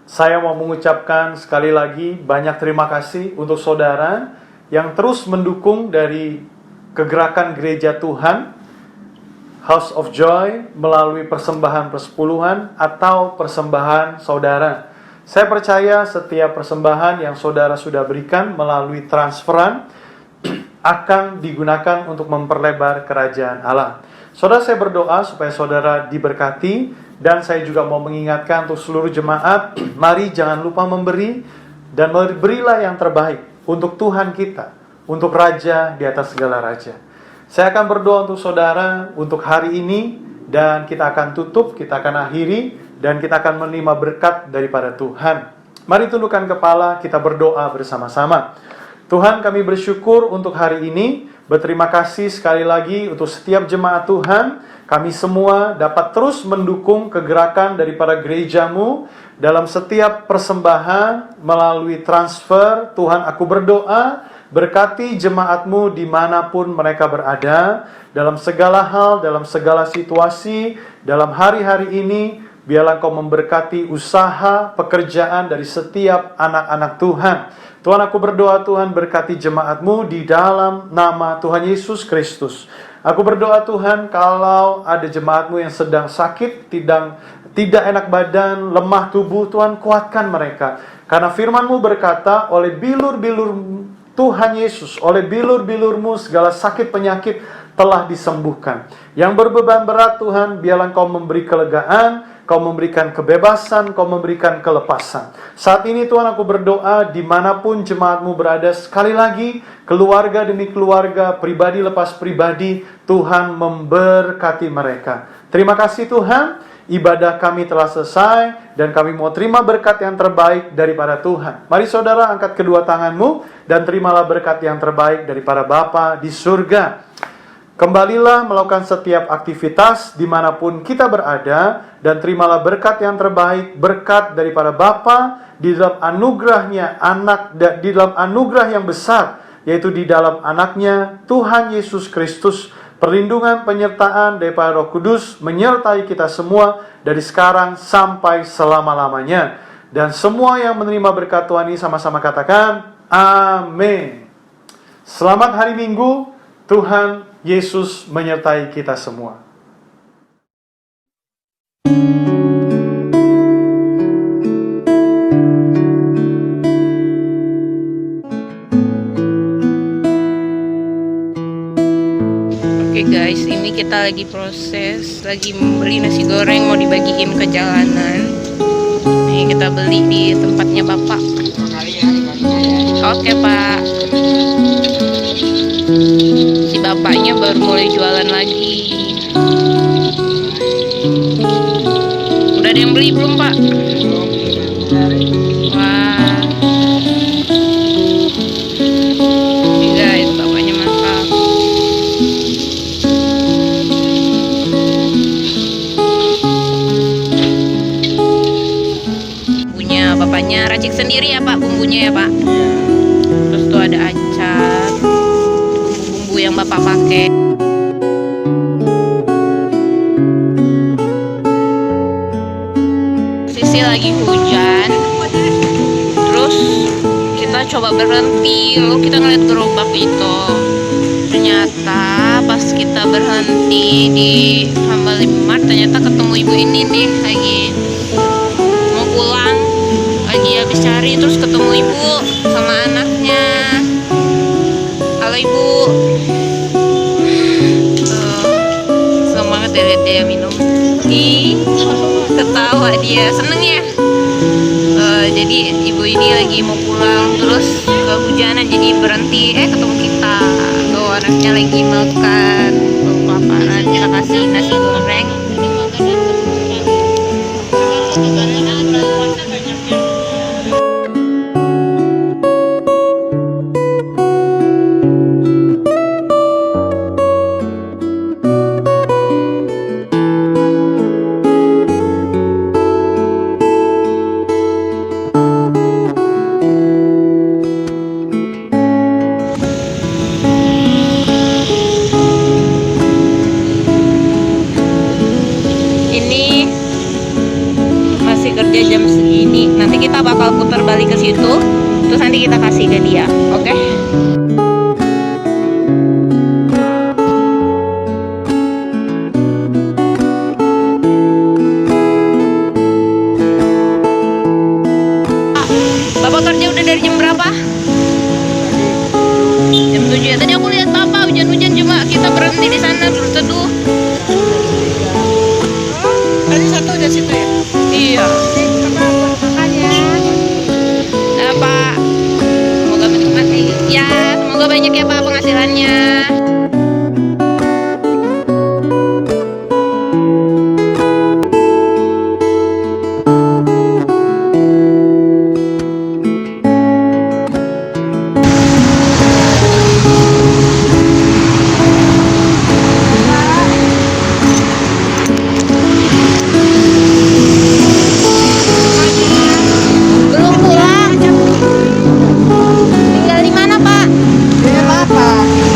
Saya mau mengucapkan sekali lagi banyak terima kasih untuk saudara yang terus mendukung dari kegerakan gereja Tuhan, House of Joy, melalui persembahan persepuluhan atau persembahan saudara. Saya percaya setiap persembahan yang saudara sudah berikan melalui transferan akan digunakan untuk memperlebar kerajaan Allah. Saudara, saya berdoa supaya saudara diberkati, dan saya juga mau mengingatkan untuk seluruh jemaat, mari jangan lupa memberi, dan berilah yang terbaik untuk Tuhan kita, untuk Raja di atas segala Raja. Saya akan berdoa untuk saudara untuk hari ini, dan kita akan tutup, kita akan akhiri, dan kita akan menerima berkat daripada Tuhan. Mari tundukkan kepala, kita berdoa bersama-sama. Tuhan, kami bersyukur untuk hari ini. Berterima kasih sekali lagi untuk setiap jemaat Tuhan. Kami semua dapat terus mendukung kegerakan daripada gerejamu dalam setiap persembahan melalui transfer. Tuhan, aku berdoa, berkati jemaatmu dimanapun mereka berada, dalam segala hal, dalam segala situasi, dalam hari-hari ini. Biarlah Engkau memberkati usaha, pekerjaan dari setiap anak-anak Tuhan. Tuhan, aku berdoa, Tuhan, berkati jemaat-Mu di dalam nama Tuhan Yesus Kristus. Aku berdoa, Tuhan, kalau ada jemaat-Mu yang sedang sakit, tidak enak badan, lemah tubuh, Tuhan, kuatkan mereka. Karena firman-Mu berkata, oleh bilur-bilur Tuhan Yesus, oleh bilur-bilur-Mu segala sakit penyakit telah disembuhkan. Yang berbeban berat, Tuhan, biarlah Engkau memberi kelegaan, Kau memberikan kebebasan, Kau memberikan kelepasan. Saat ini Tuhan, aku berdoa dimanapun jemaat-Mu berada, sekali lagi keluarga demi keluarga, pribadi lepas pribadi, Tuhan memberkati mereka. Terima kasih Tuhan, ibadah kami telah selesai dan kami mau terima berkat yang terbaik daripada Tuhan. Mari saudara angkat kedua tanganmu dan terimalah berkat yang terbaik daripada Bapa di surga. Kembalilah melakukan setiap aktivitas dimanapun kita berada, dan terimalah berkat yang terbaik, berkat daripada Bapa di dalam anugerahnya anak, di dalam anugerah yang besar, yaitu di dalam anaknya Tuhan Yesus Kristus. Perlindungan penyertaan daripada Roh Kudus menyertai kita semua dari sekarang sampai selama-lamanya. Dan semua yang menerima berkat Tuhan ini sama-sama katakan amin. Selamat hari Minggu. Tuhan Yesus menyertai kita semua. Oke guys, ini kita lagi proses, lagi membeli nasi goreng mau dibagiin ke jalanan. Nih kita beli di tempatnya Bapak. Oke Pak. Si bapaknya baru mulai jualan lagi. Udah ada yang beli belum Pak? Wah. Nih guys, bapaknya masak. Bumbunya bapaknya racik sendiri ya Pak, bumbunya ya Pak. Terus tuh ada acar, bumbu yang Bapak pakai. Sisi lagi hujan. Terus kita coba berhenti, lalu kita ngeliat gerobak itu. Ternyata pas kita berhenti di Family Mart, ternyata ketemu ibu ini nih lagi mau pulang, lagi habis cari, terus ketemu ibu sama anaknya. Halo ibu. Seneng banget ya lihat dia minum. Ih, ketawa dia, seneng ya. Jadi ibu ini lagi mau pulang, terus kehujanan jadi berhenti, ketemu kita. Tuh anaknya lagi makan, kelaparan, kita kasih nasi goreng. kita bakal putar balik ke situ, terus nanti kita kasih ke dia, oke? Bapak kerja udah dari jam berapa? Jam 7 ya. Tadi aku lihat Papa hujan-hujan, cuma kita berhenti di sana berteduh. Tadi satu udah situ ya? Iya. Nah, Pak. Semoga menikmati. Ya, semoga banyak ya Pak penghasilannya. Belum pulang. Tinggal di mana Pak? Di apa?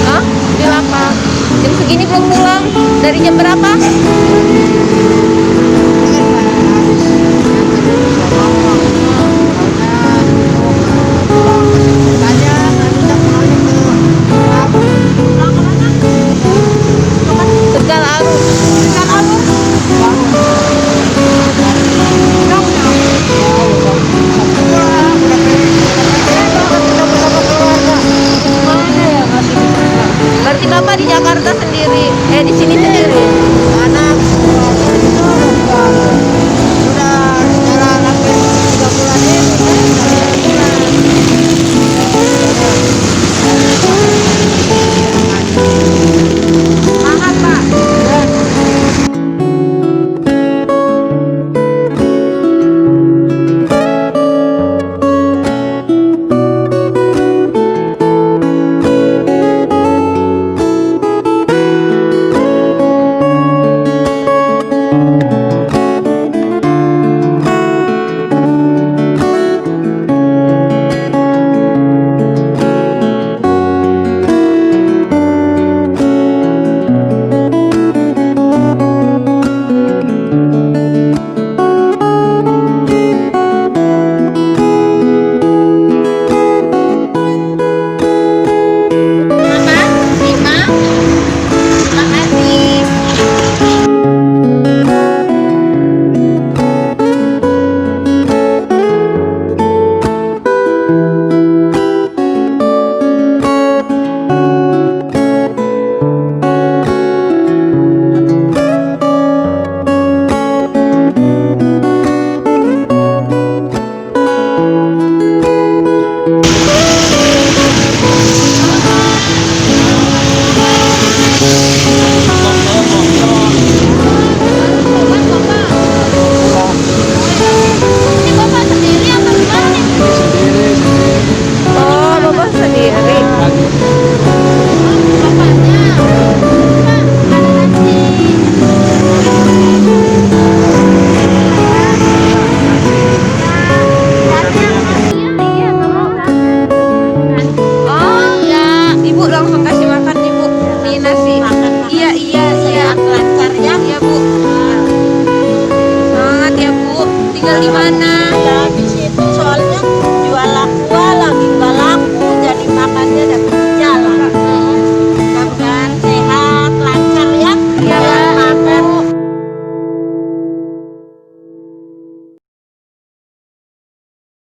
Hah? Di Lapak. Jam segini belum pulang. Dari jam berapa? Tegal Arus. Berarti Bapak di Jakarta sendiri, di sini sendiri. Anak sudah jalan hampir 3 bulan ini. Semangat Pak. Bapak, Bima, terima kasih. Ini Bapak sendiri apa gimana? Oh, Bapak sendiri. Bapaknya. Pak, ada nasi. Iya, nggak mau kan? Oh, ya. Ibu langsung kasih makan Ibu. Nih nasi. Iya, iya, iya. Lancar ya. Iya, Bu. Semangat ya, Bu. Tinggal di mana?